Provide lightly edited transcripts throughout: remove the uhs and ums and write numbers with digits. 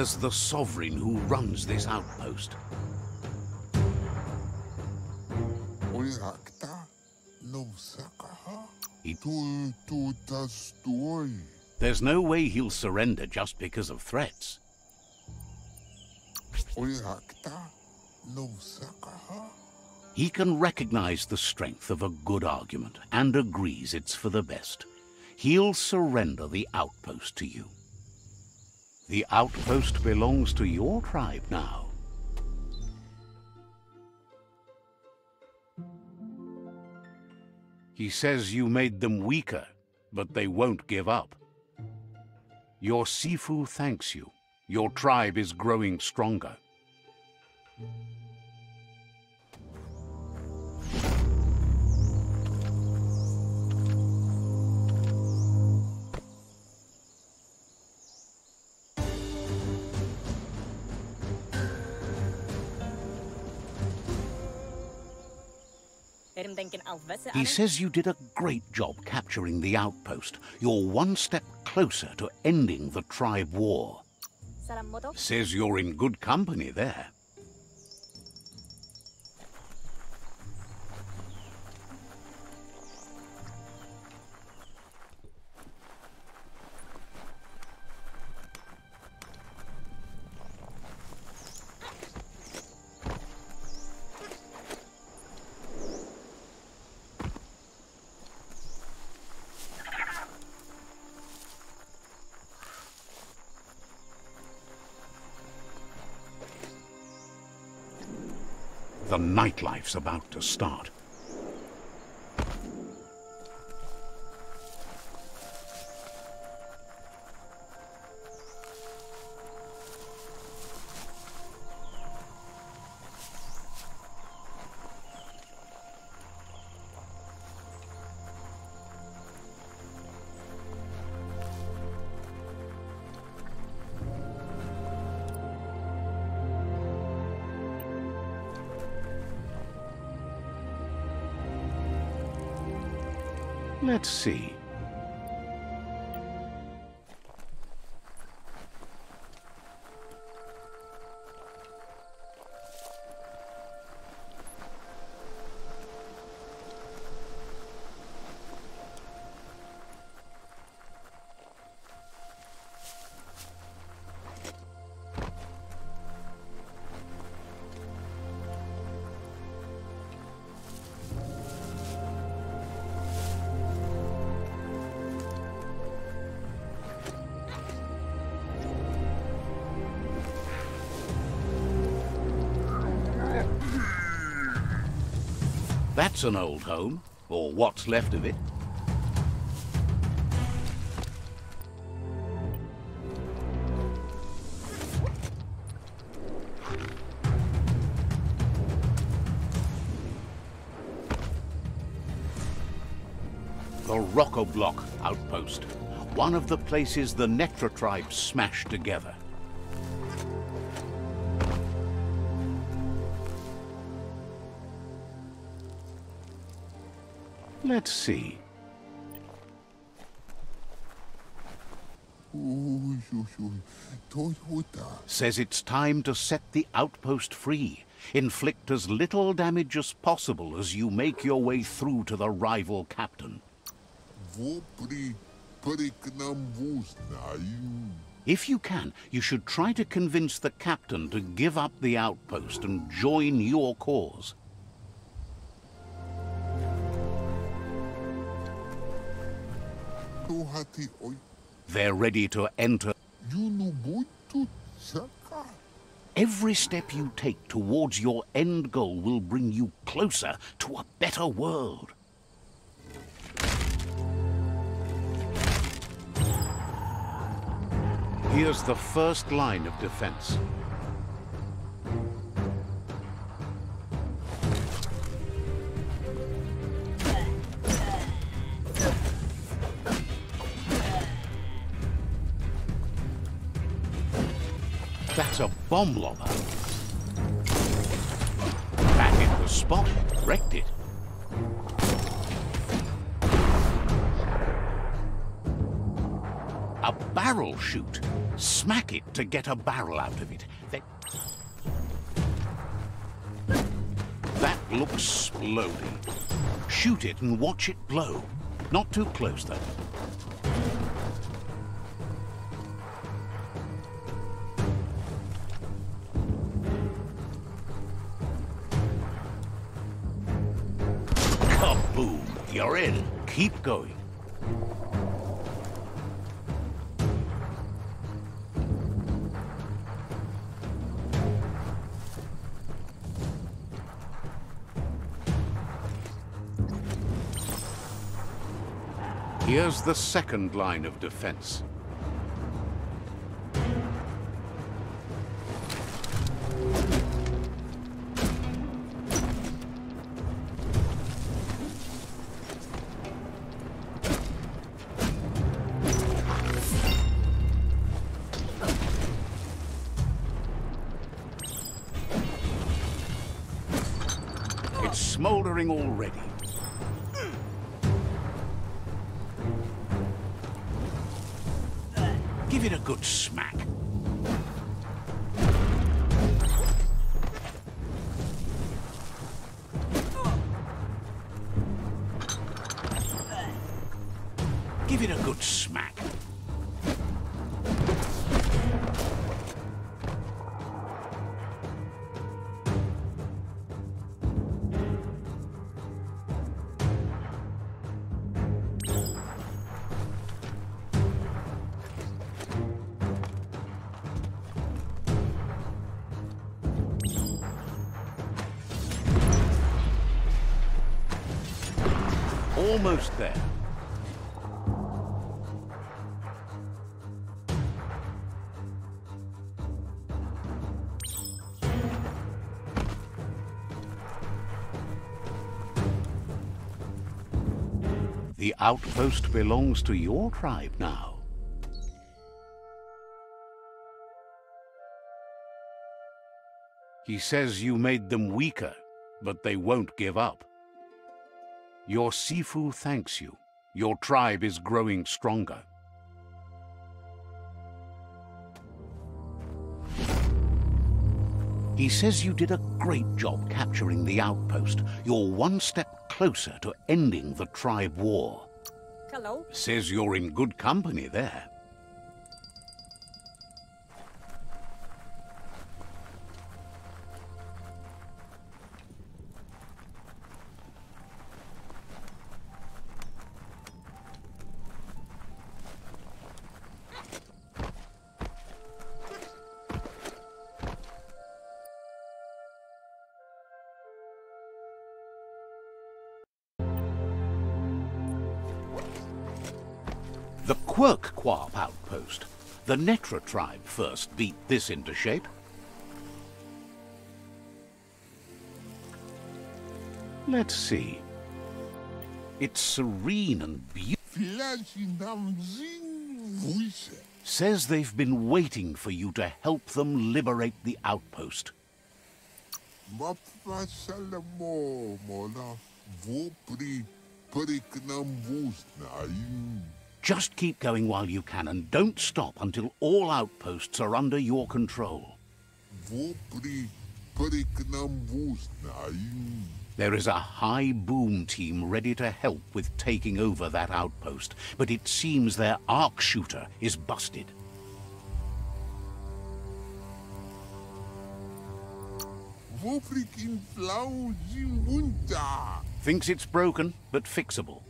Here's the sovereign who runs this outpost. There's no way he'll surrender just because of threats. He can recognize the strength of a good argument and agrees it's for the best. He'll surrender the outpost to you. The outpost belongs to your tribe now. He says you made them weaker, but they won't give up. Your Sifu thanks you. Your tribe is growing stronger. He says you did a great job capturing the outpost. You're one step closer to ending the tribe war. Says you're in good company there. The nightlife's about to start. Let's see. That's an old home, or what's left of it. The ROKOBLOK outpost, one of the places the NETRA tribes smashed together. Let's see. Says it's time to set the outpost free. Inflict as little damage as possible as you make your way through to the rival captain. If you can, you should try to convince the captain to give up the outpost and join your cause. They're ready to enter. Every step you take towards your end goal will bring you closer to a better world. Here's the first line of defense. That's a bomb lobber. That hit the spot, wrecked it. A barrel chute. Smack it to get a barrel out of it. That looks splody. Shoot it and watch it blow. Not too close, though. Kaboom! You're in. Keep going. Here's the second line of defense. It's smoldering already. Give it a good smack. Give it a good smack. Almost there. The outpost belongs to your tribe now. He says you made them weaker, but they won't give up. Your Sifu thanks you. Your tribe is growing stronger. He says you did a great job capturing the outpost. You're one step closer to ending the tribe war. Hello. Says you're in good company there. The QUIRKQUARP outpost. The NETRA tribe first beat this into shape. Let's see. It's serene and beautiful. Says they've been waiting for you to help them liberate the outpost. Just keep going while you can, and don't stop until all outposts are under your control. There is a high boom team ready to help with taking over that outpost, but it seems their arc shooter is busted. Thinks it's broken, but fixable.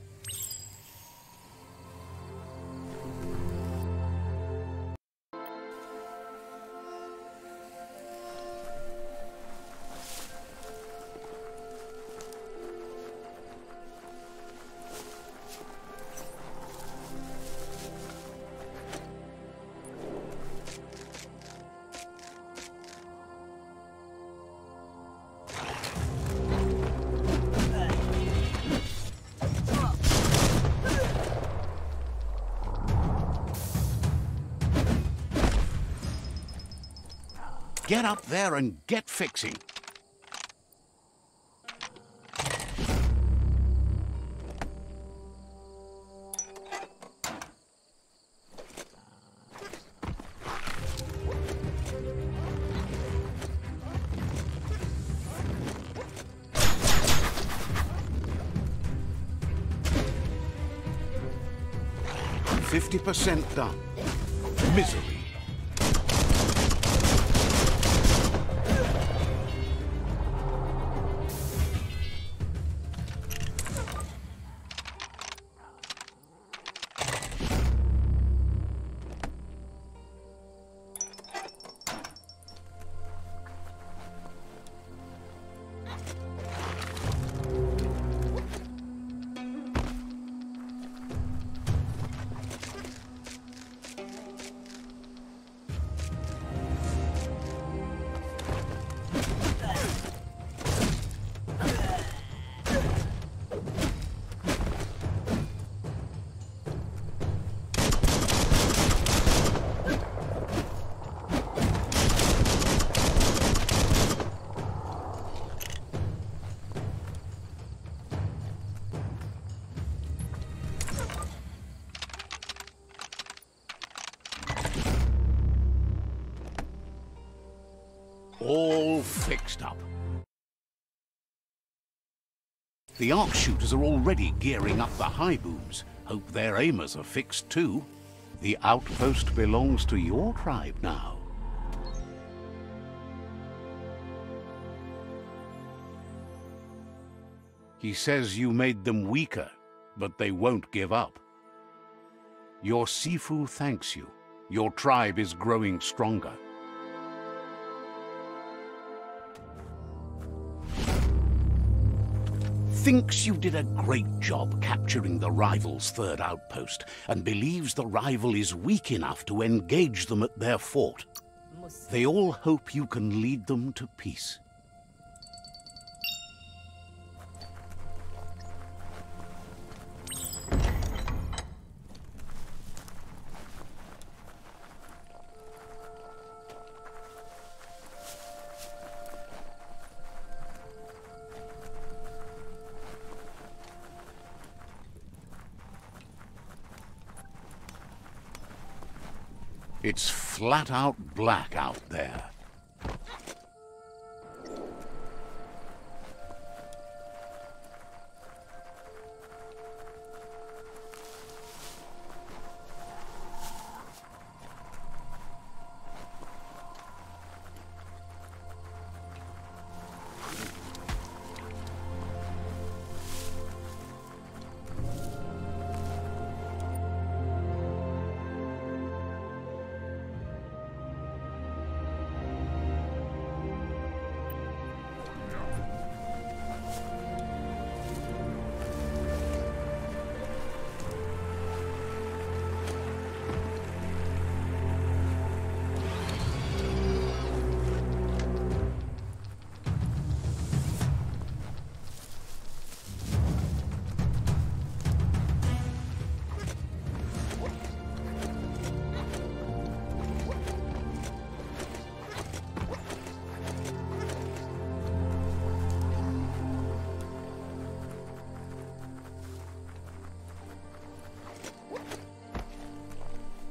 Get up there and get fixing. 50% done. Misery. All fixed up. The arc shooters are already gearing up the high booms. Hope their aimers are fixed too. The outpost belongs to your tribe now. He says you made them weaker, but they won't give up. Your Sifu thanks you. Your tribe is growing stronger. Thinks you did a great job capturing the rival's third outpost, and believes the rival is weak enough to engage them at their fort. They all hope you can lead them to peace. It's flat out black out there.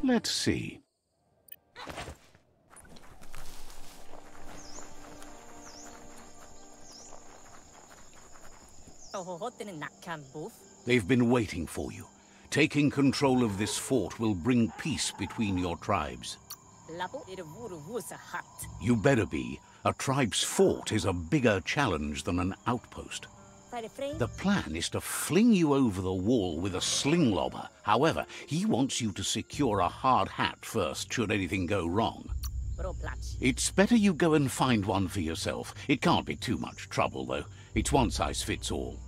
Let's see. They've been waiting for you. Taking control of this fort will bring peace between your tribes. You better be. A tribe's fort is a bigger challenge than an outpost. The plan is to fling you over the wall with a sling lobber. However, he wants you to secure a hard hat first, should anything go wrong. It's better you go and find one for yourself. It can't be too much trouble, though. It's one size fits all.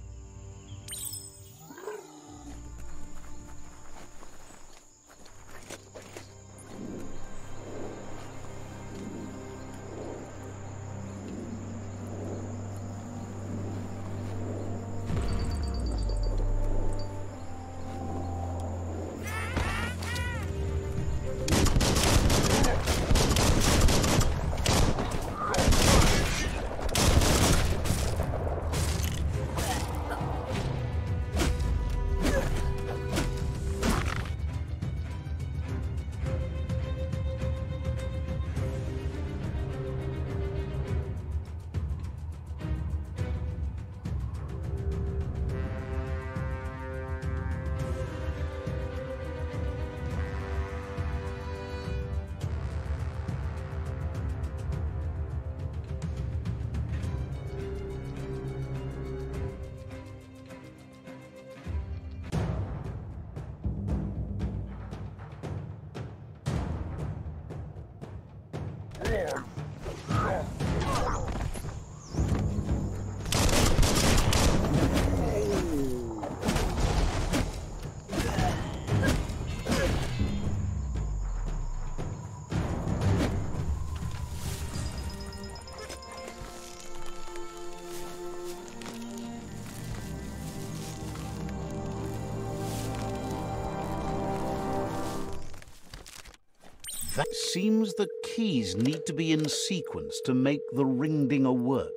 That seems the keys need to be in sequence to make the ring dinger work.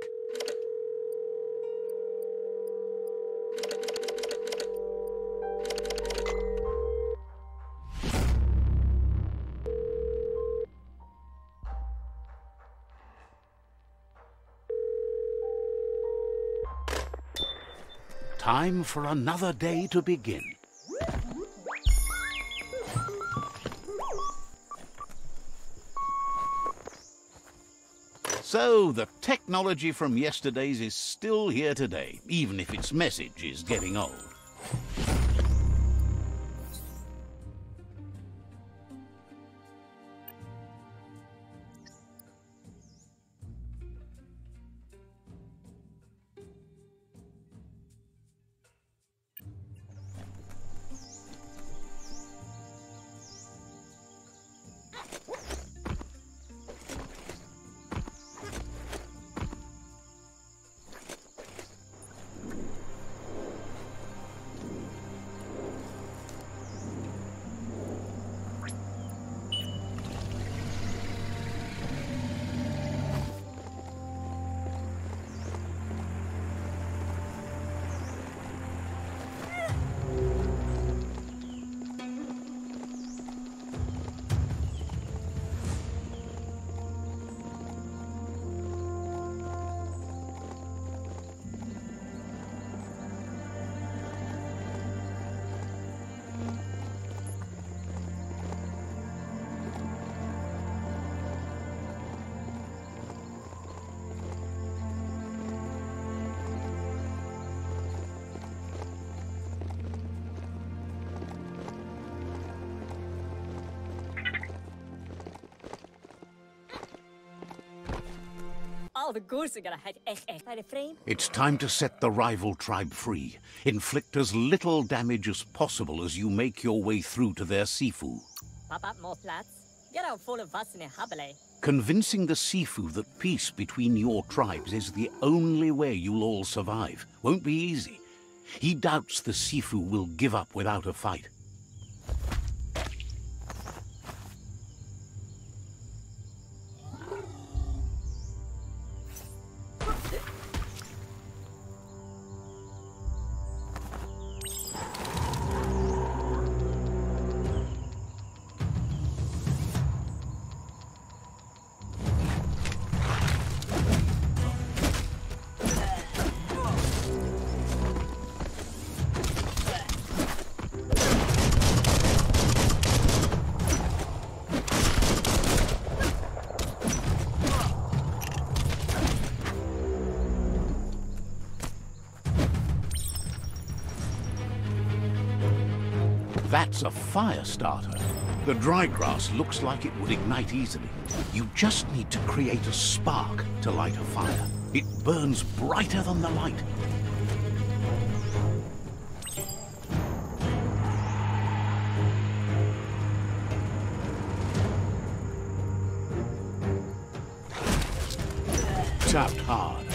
Time for another day to begin. So, the technology from yesterday's is still here today, even if its message is getting old. It's time to set the rival tribe free. Inflict as little damage as possible as you make your way through to their Sifu. Convincing the Sifu that peace between your tribes is the only way you'll all survive won't be easy. He doubts the Sifu will give up without a fight. That's a fire starter. The dry grass looks like it would ignite easily. You just need to create a spark to light a fire. It burns brighter than the light. Tapped hard.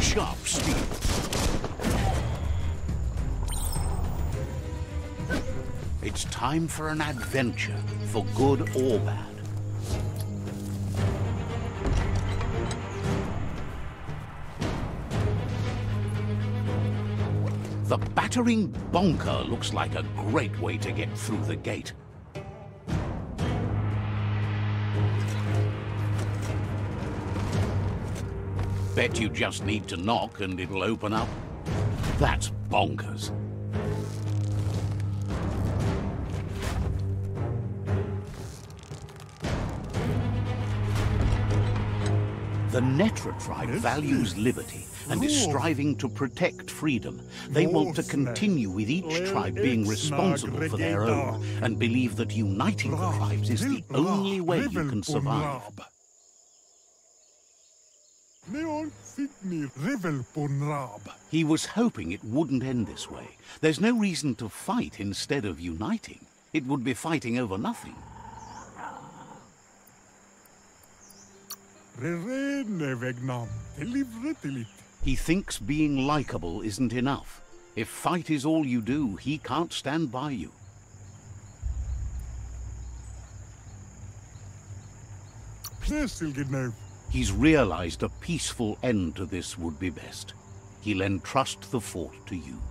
Sharp steel. It's time for an adventure, for good or bad. The battering bonker looks like a great way to get through the gate. Bet you just need to knock and it'll open up. That's bonkers. The NETRA tribe values liberty and is striving to protect freedom. They want to continue with each tribe being responsible for their own and believe that uniting the tribes is the only way you can survive. He was hoping it wouldn't end this way. There's no reason to fight instead of uniting. It would be fighting over nothing. He thinks being likable isn't enough. If fight is all you do, he can't stand by you. He's realized a peaceful end to this would be best. He'll entrust the fort to you.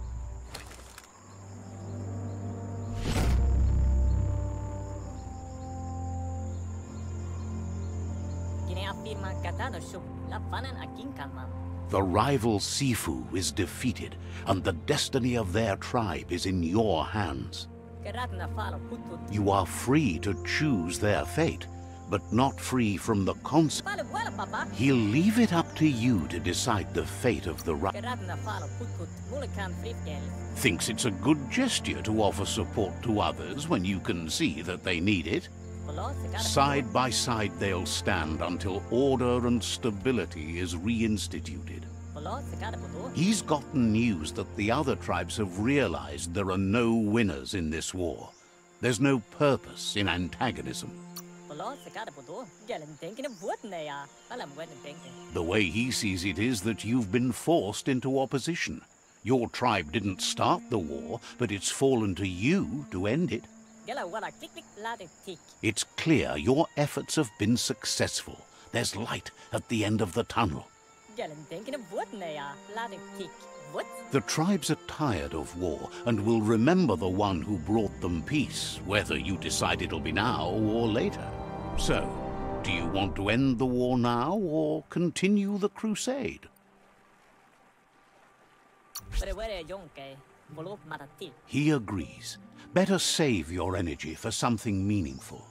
The rival Sifu is defeated, and the destiny of their tribe is in your hands. You are free to choose their fate, but not free from the consequences. He'll leave it up to you to decide the fate of the Thinks it's a good gesture to offer support to others when you can see that they need it. Side by side they'll stand until order and stability is reinstituted. He's gotten news that the other tribes have realized there are no winners in this war. There's no purpose in antagonism. The way he sees it is that you've been forced into opposition. Your tribe didn't start the war, but it's fallen to you to end it. It's clear your efforts have been successful. There's light at the end of the tunnel. The tribes are tired of war and will remember the one who brought them peace, whether you decide it'll be now or later. So, do you want to end the war now or continue the crusade? He agrees. Better save your energy for something meaningful.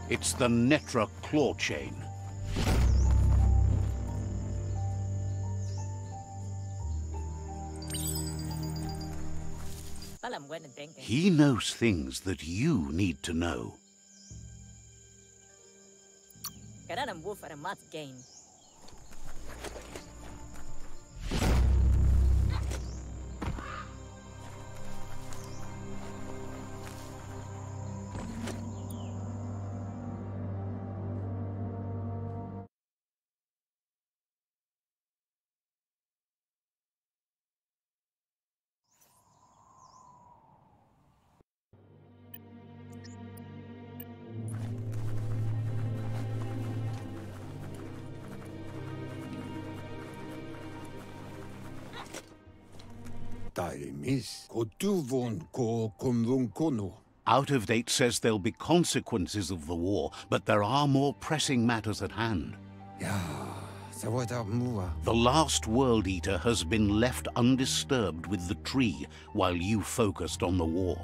It's the NETRA claw chain. He knows things that you need to know. Out of Date says there'll be consequences of the war, but there are more pressing matters at hand. The last World Eater has been left undisturbed with the tree while you focused on the war.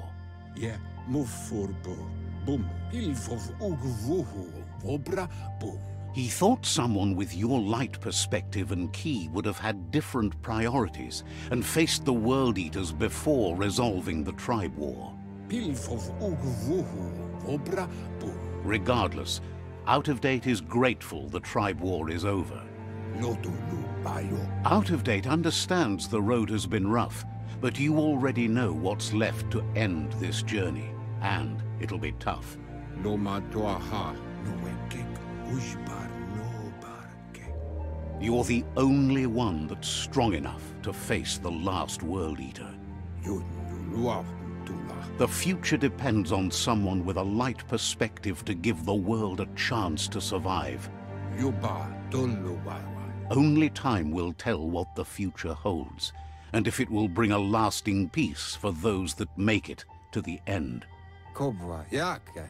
He thought someone with your light perspective and key would have had different priorities and faced the World Eaters before resolving the tribe war. Regardless, Out of Date is grateful the tribe war is over. Out of Date understands the road has been rough, but you already know what's left to end this journey, and it'll be tough. You're the only one that's strong enough to face the last World Eater. The future depends on someone with a light perspective to give the world a chance to survive. Only time will tell what the future holds, and if it will bring a lasting peace for those that make it to the end.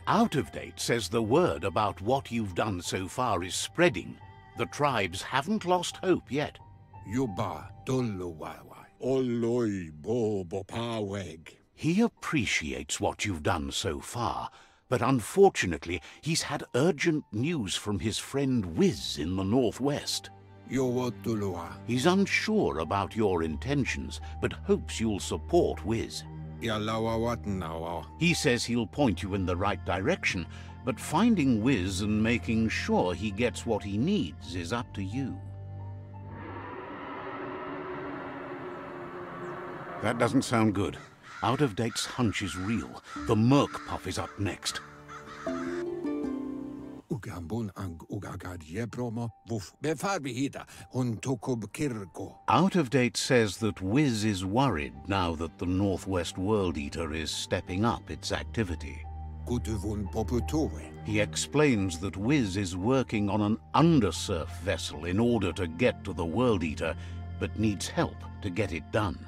Out of Date says the word about what you've done so far is spreading. The tribes haven't lost hope yet. He appreciates what you've done so far, but unfortunately he's had urgent news from his friend Whiz in the northwest. He's unsure about your intentions, but hopes you'll support Whiz. He says he'll point you in the right direction, but finding Whiz and making sure he gets what he needs is up to you. That doesn't sound good. Out of Date's hunch is real. The Merc Puff is up next. Out of Date says that Whiz is worried now that the Northwest World Eater is stepping up its activity. He explains that Whiz is working on an undersurf vessel in order to get to the World Eater, but needs help to get it done.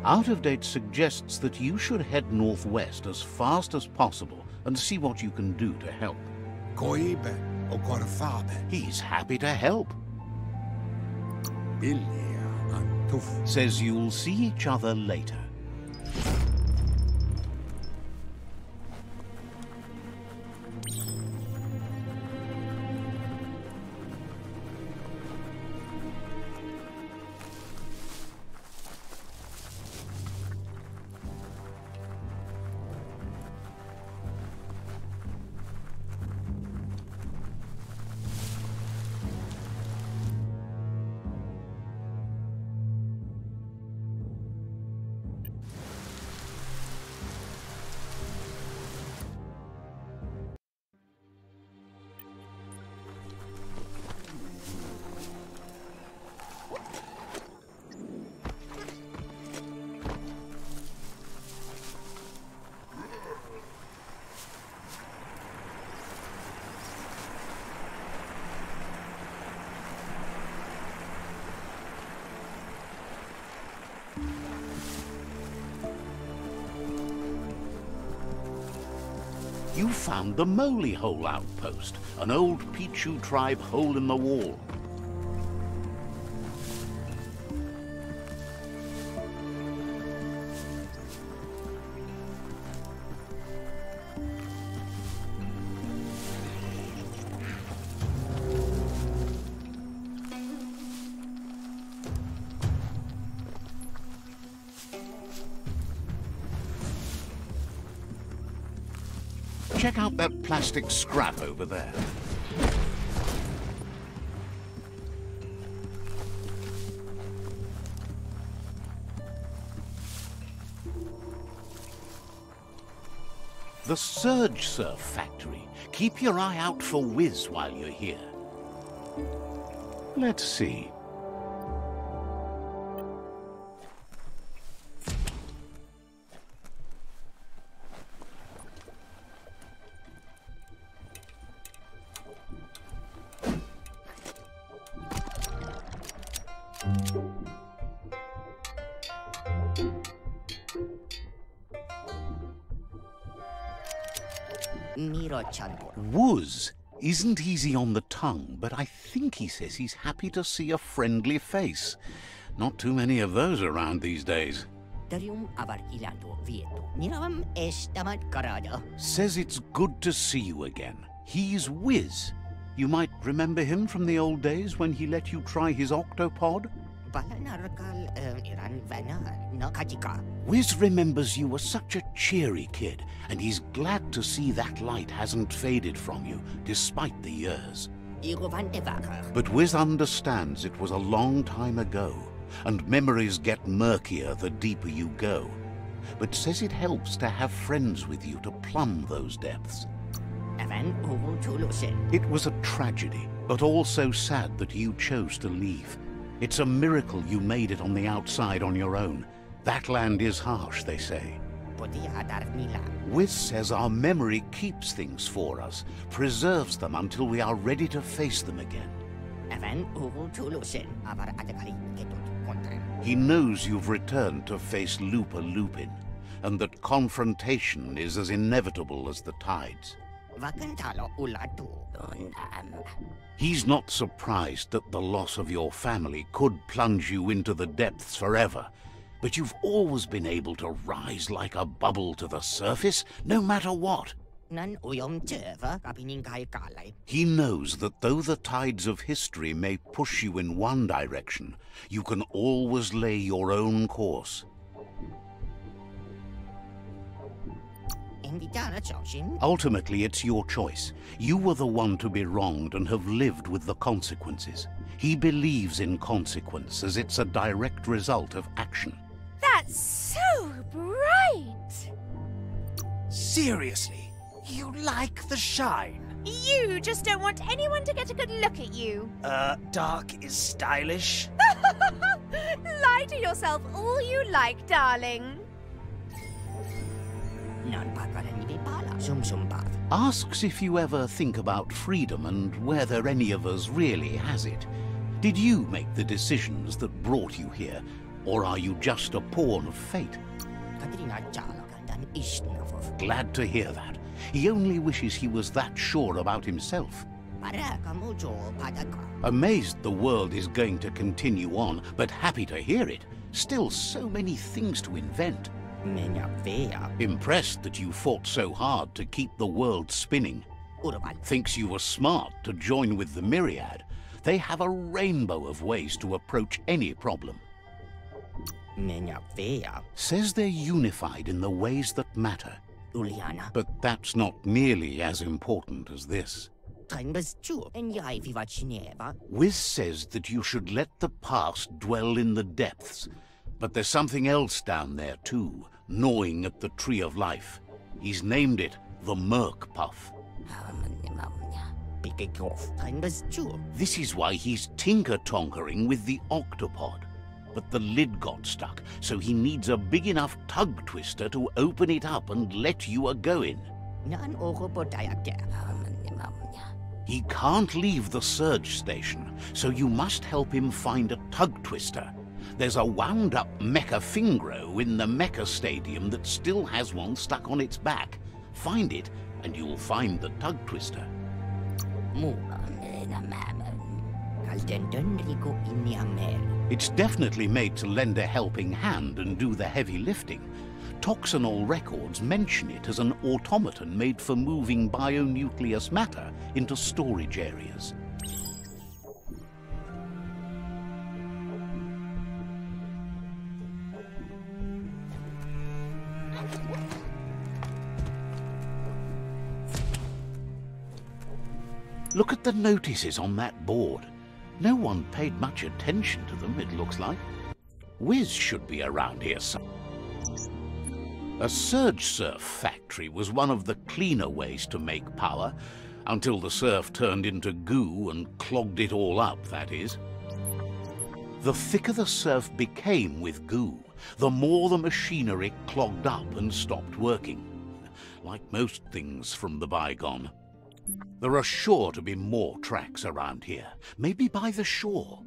Out of Date suggests that you should head northwest as fast as possible and see what you can do to help. He's happy to help. Says you'll see each other later. You found the MOLYHOLE outpost, an old Pt7 tribe hole in the wall. Check out that plastic scrap over there. The SURGESURF factory. Keep your eye out for Whiz while you're here. Let's see. Miro Chanbor. Whiz isn't easy on the tongue, but I think he says he's happy to see a friendly face. Not too many of those around these days. Says it's good to see you again. He's Whiz. You might remember him from the old days when he let you try his octopod? Whiz remembers you were such a cheery kid, and he's glad to see that light hasn't faded from you, despite the years. But Whiz understands it was a long time ago, and memories get murkier the deeper you go, but says it helps to have friends with you to plumb those depths. It was a tragedy, but also sad that you chose to leave. It's a miracle you made it on the outside on your own. That land is harsh, they say. Whiz says our memory keeps things for us, preserves them until we are ready to face them again. He knows you've returned to face Lupa Lupin, and that confrontation is as inevitable as the tides. He's not surprised that the loss of your family could plunge you into the depths forever, but you've always been able to rise like a bubble to the surface, no matter what. He knows that though the tides of history may push you in one direction, you can always lay your own course. Ultimately, it's your choice. You were the one to be wronged and have lived with the consequences. He believes in consequence as it's a direct result of action. That's so bright! Seriously, you like the shine? You just don't want anyone to get a good look at you. Dark is stylish? Lie to yourself all you like, darling. Asks if you ever think about freedom and whether any of us really has it. Did you make the decisions that brought you here, or are you just a pawn of fate? Glad to hear that. He only wishes he was that sure about himself. Amazed the world is going to continue on, but happy to hear it. Still so many things to invent. Impressed that you fought so hard to keep the world spinning. Thinks you were smart to join with the Myriad. They have a rainbow of ways to approach any problem. Says they're unified in the ways that matter. But that's not nearly as important as this. Whiz says that you should let the past dwell in the depths. But there's something else down there too, gnawing at the Tree of Life. He's named it the Merc Puff. This is why he's tinker-tonkering with the octopod. But the lid got stuck, so he needs a big enough tug twister to open it up and let you a-go in. He can't leave the surge station, so you must help him find a tug twister. There's a wound-up mecha fingro in the MEKASTADIUM that still has one stuck on its back. Find it, and you'll find the tug twister. It's definitely made to lend a helping hand and do the heavy lifting. Toxanol records mention it as an automaton made for moving bionucleus matter into storage areas. Look at the notices on that board. No one paid much attention to them, it looks like. Whiz should be around here somewhere. A SURGESURF factory was one of the cleaner ways to make power, until the surf turned into goo and clogged it all up, that is. The thicker the surf became with goo, the more the machinery clogged up and stopped working. Like most things from the bygone. There are sure to be more tracks around here, maybe by the shore.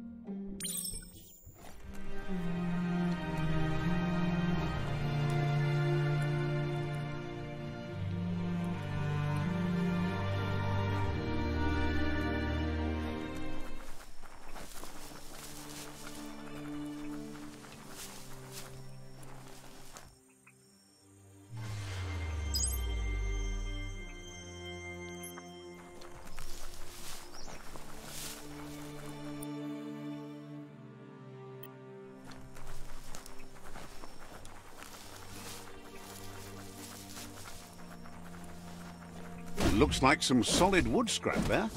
Looks like some solid wood scrap there.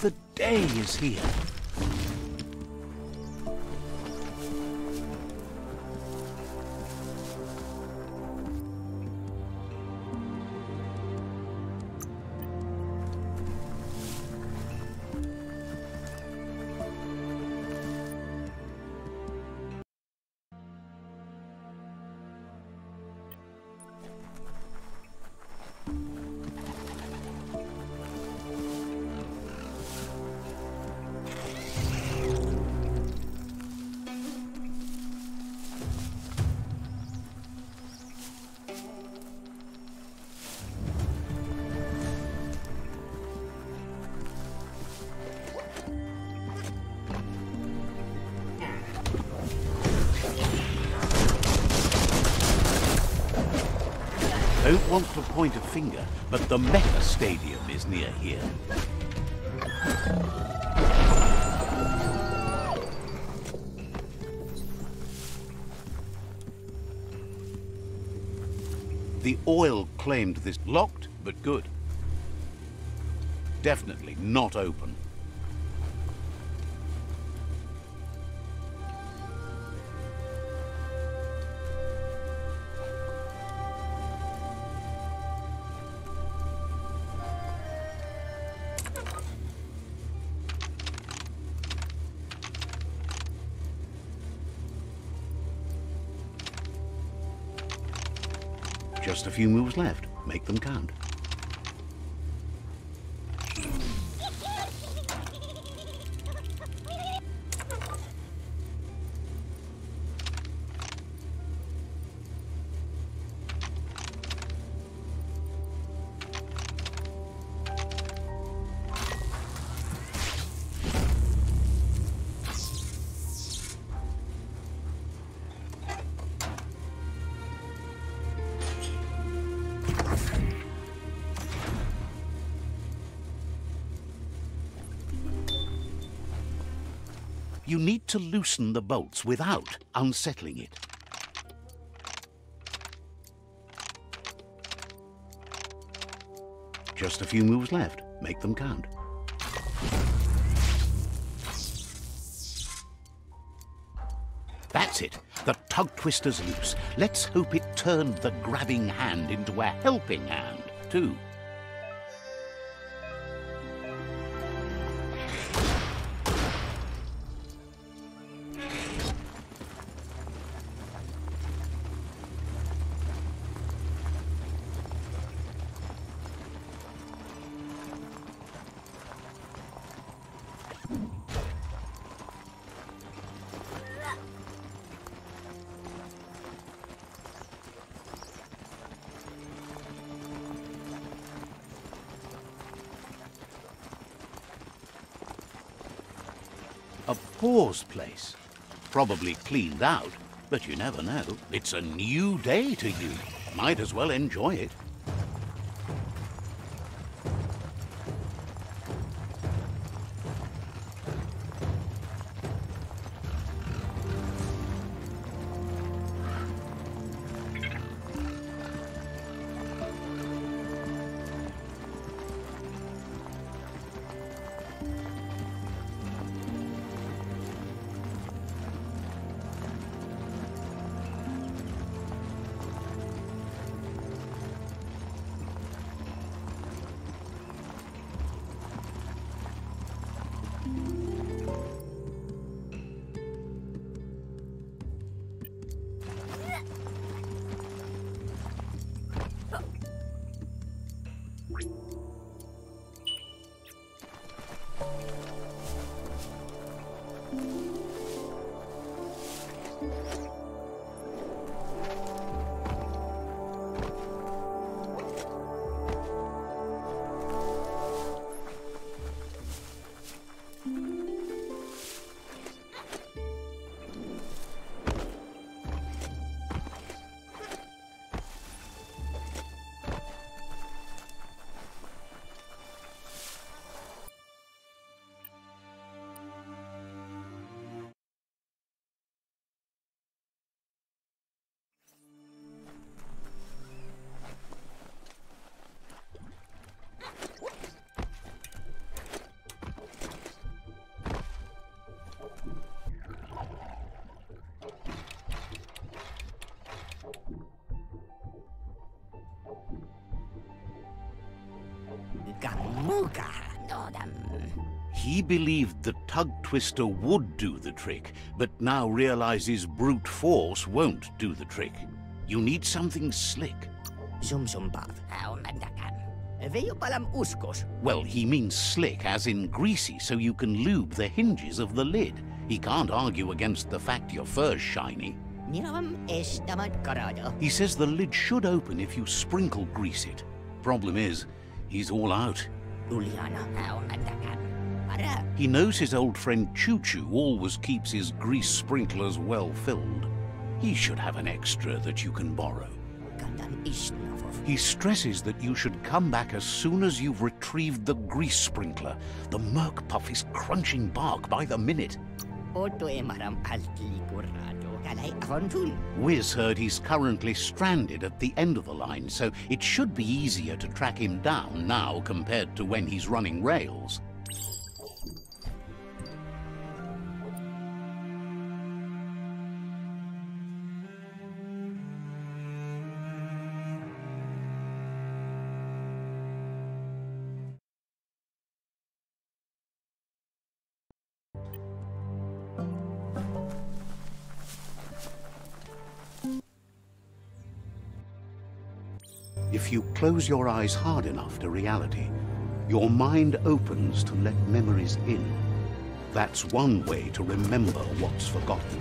The day is here. Don't want to point a finger, but the MEKASTADIUM is near here. The oil claimed this locked, but good. Definitely not open. Just a few moves left. Make them count. You need to loosen the bolts without unsettling it. Just a few moves left. Make them count. That's it. The tug twister's loose. Let's hope it turned the grabbing hand into a helping hand, too. A pause place. Probably cleaned out, but you never know. It's a new day to you. Might as well enjoy it. He believed the tug twister would do the trick, but now realizes brute force won't do the trick. You need something slick. Well, he means slick as in greasy, so you can lube the hinges of the lid. He can't argue against the fact your fur's shiny. He says the lid should open if you sprinkle grease it. Problem is, he's all out. He knows his old friend Choo-Choo always keeps his grease sprinklers well filled. He should have an extra that you can borrow. He stresses that you should come back as soon as you've retrieved the grease sprinkler. The Merc Puff is crunching bark by the minute. Whiz heard he's currently stranded at the end of the line, so it should be easier to track him down now compared to when he's running rails. If you close your eyes hard enough to reality, your mind opens to let memories in. That's one way to remember what's forgotten.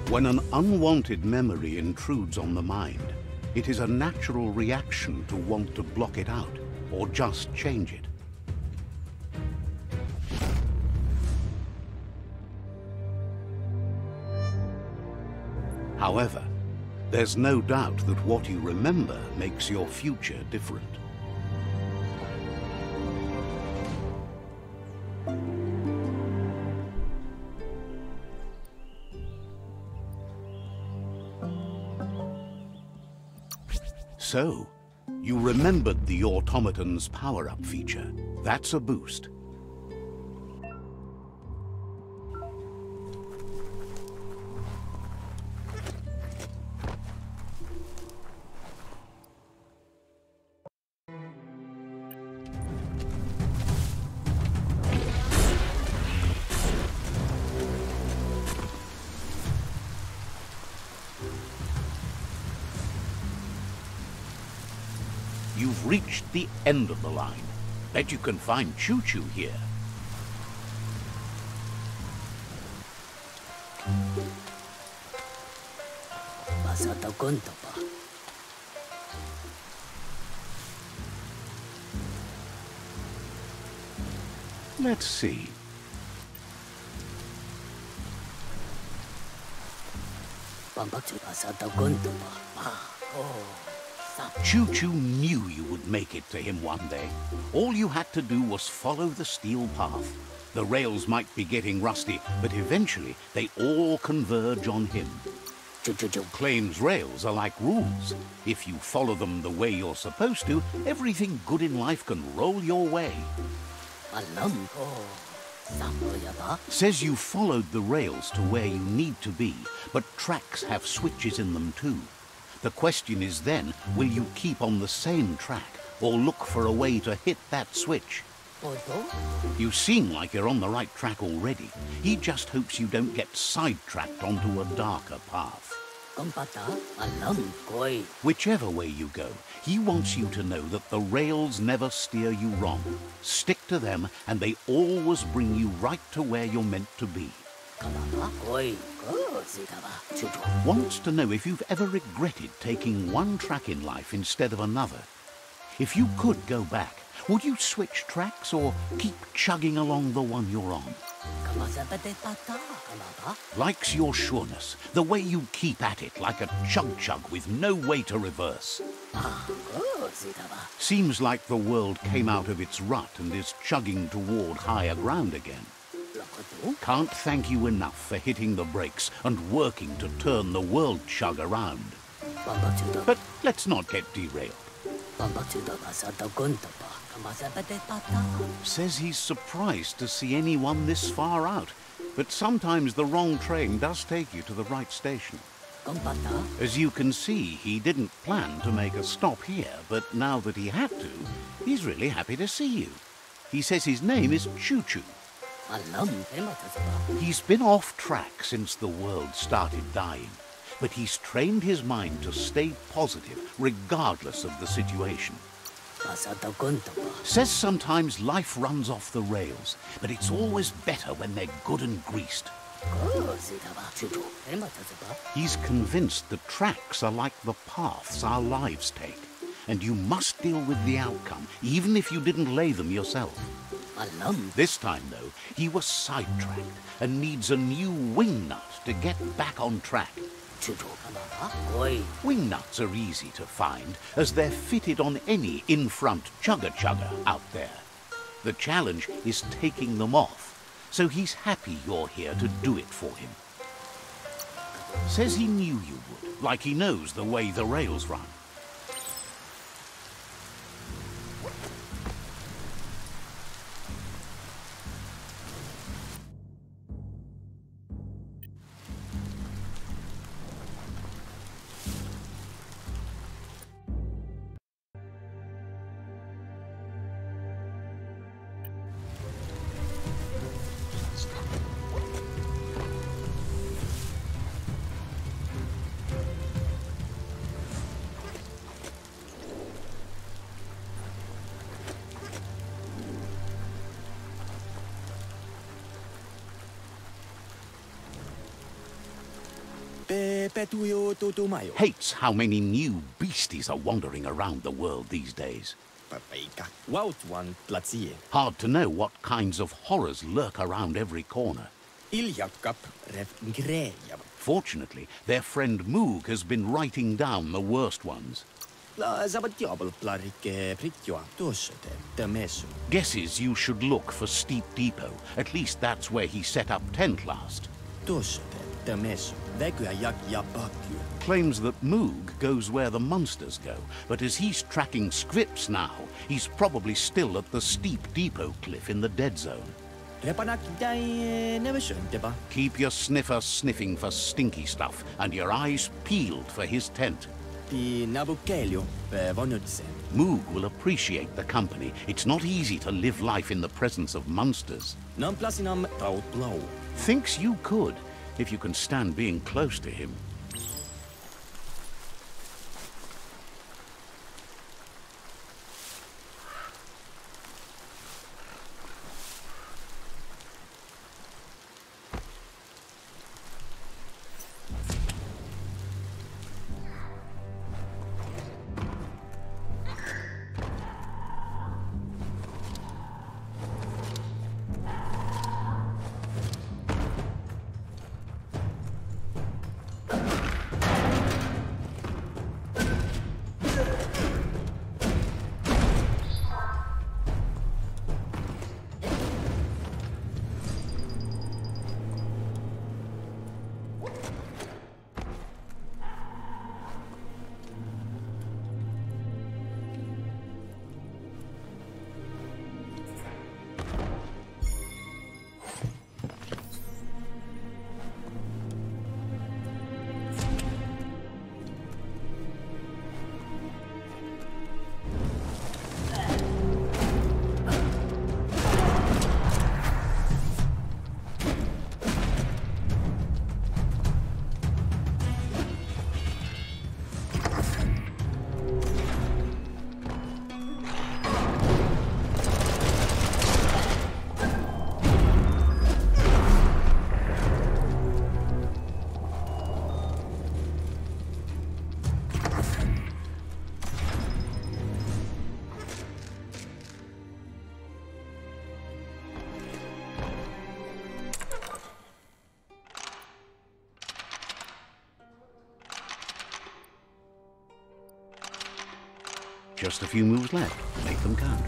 When an unwanted memory intrudes on the mind, it is a natural reaction to want to block it out or just change it. However, there's no doubt that what you remember makes your future different. So, you remembered the automaton's power-up feature. That's a boost. You've reached the end of the line. Bet you can find Choo-Choo here. Let's see. Choo-Choo knew you would make it to him one day. All you had to do was follow the steel path. The rails might be getting rusty, but eventually they all converge on him. Choo-Choo claims rails are like rules. If you follow them the way you're supposed to, everything good in life can roll your way. Says you followed the rails to where you need to be, but tracks have switches in them too. The question is then, will you keep on the same track or look for a way to hit that switch? You seem like you're on the right track already. He just hopes you don't get sidetracked onto a darker path. Whichever way you go, he wants you to know that the rails never steer you wrong. Stick to them and they always bring you right to where you're meant to be. Wants to know if you've ever regretted taking one track in life instead of another. If you could go back, would you switch tracks or keep chugging along the one you're on? Likes your sureness, the way you keep at it like a chug-chug with no way to reverse. Seems like the world came out of its rut and is chugging toward higher ground again. Can't thank you enough for hitting the brakes and working to turn the world chug around. But let's not get derailed. Says he's surprised to see anyone this far out. But sometimes the wrong train does take you to the right station. As you can see, he didn't plan to make a stop here, but now that he had to, he's really happy to see you. He says his name is Choo Choo. He's been off track since the world started dying, but he's trained his mind to stay positive regardless of the situation. Says sometimes life runs off the rails, but it's always better when they're good and greased. He's convinced the tracks are like the paths our lives take, and you must deal with the outcome, even if you didn't lay them yourself. This time, though, he was sidetracked and needs a new wing nut to get back on track. Wing nuts are easy to find, as they're fitted on any in-front chugga-chugga out there. The challenge is taking them off, so he's happy you're here to do it for him. Says he knew you would, like he knows the way the rails run. Hates how many new beasties are wandering around the world these days. Hard to know what kinds of horrors lurk around every corner. Fortunately, their friend Moog has been writing down the worst ones. Guesses you should look for Steep Depot. At least that's where he set up tent last. Claims that Moog goes where the monsters go, but as he's tracking scripts now, he's probably still at the Steep Depot cliff in the dead zone. Keep your sniffer sniffing for stinky stuff and your eyes peeled for his tent. Moog will appreciate the company. It's not easy to live life in the presence of monsters. Thinks you could, if you can stand being close to him. Just a few moves left. Make them count.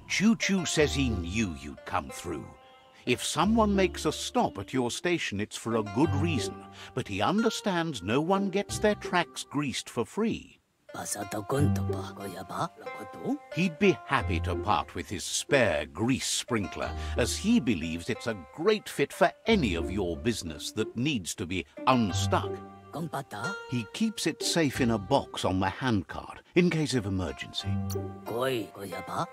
Choo-Choo says he knew you'd come through. If someone makes a stop at your station, it's for a good reason, but he understands no one gets their tracks greased for free. He'd be happy to part with his spare grease sprinkler, as he believes it's a great fit for any of your business that needs to be unstuck. He keeps it safe in a box on the handcart, in case of emergency.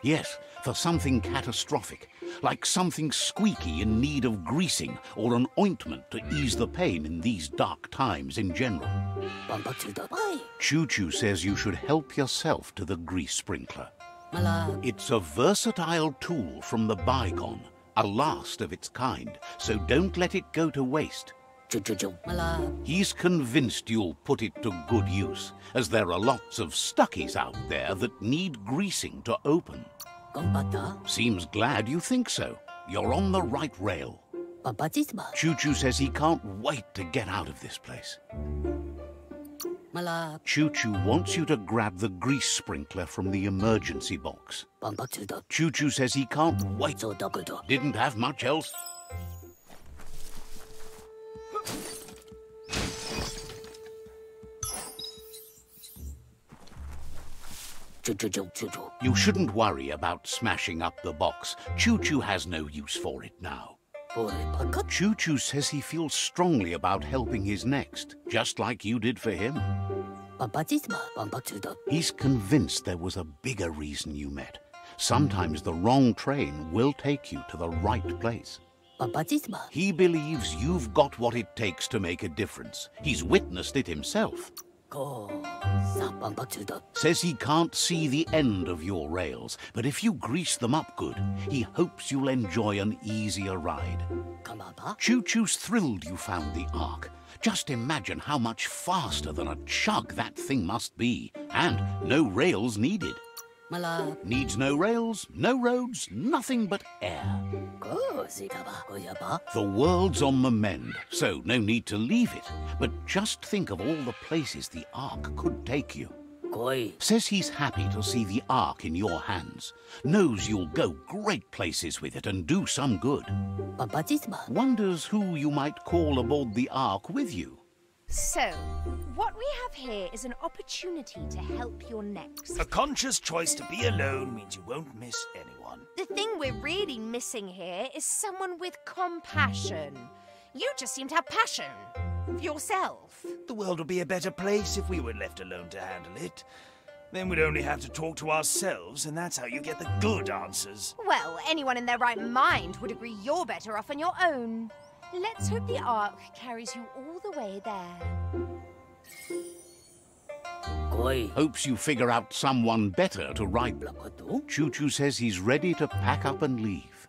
Yes, for something catastrophic, like something squeaky in need of greasing, or an ointment to ease the pain in these dark times in general. Choo-Choo says you should help yourself to the grease sprinkler. It's a versatile tool from the bygone, a last of its kind, so don't let it go to waste. He's convinced you'll put it to good use, as there are lots of stuckies out there that need greasing to open. Seems glad you think so. You're on the right rail. Choo-Choo says he can't wait to get out of this place. Choo-Choo wants you to grab the grease sprinkler from the emergency box. Choo-Choo says he can't wait. Didn't have much else. You shouldn't worry about smashing up the box. Choo-Choo has no use for it now. Choo-Choo says he feels strongly about helping his next, just like you did for him. He's convinced there was a bigger reason you met. Sometimes the wrong train will take you to the right place. He believes you've got what it takes to make a difference. He's witnessed it himself. Says he can't see the end of your rails, but if you grease them up good, he hopes you'll enjoy an easier ride. Choo-Choo's thrilled you found the Ark. Just imagine how much faster than a chug that thing must be, and no rails needed. Needs no rails, no roads, nothing but air. The world's on the mend, so no need to leave it. But just think of all the places the Ark could take you. Says he's happy to see the Ark in your hands. Knows you'll go great places with it and do some good. Wonders who you might call aboard the Ark with you. So, what we have here is an opportunity to help your next. A conscious choice to be alone means you won't miss anyone. The thing we're really missing here is someone with compassion. You just seem to have passion. For yourself. The world would be a better place if we were left alone to handle it. Then we'd only have to talk to ourselves, and that's how you get the good answers. Well, anyone in their right mind would agree you're better off on your own. Let's hope the Ark carries you all the way there. Hopes you figure out someone better to ride. Choo-Choo says he's ready to pack up and leave.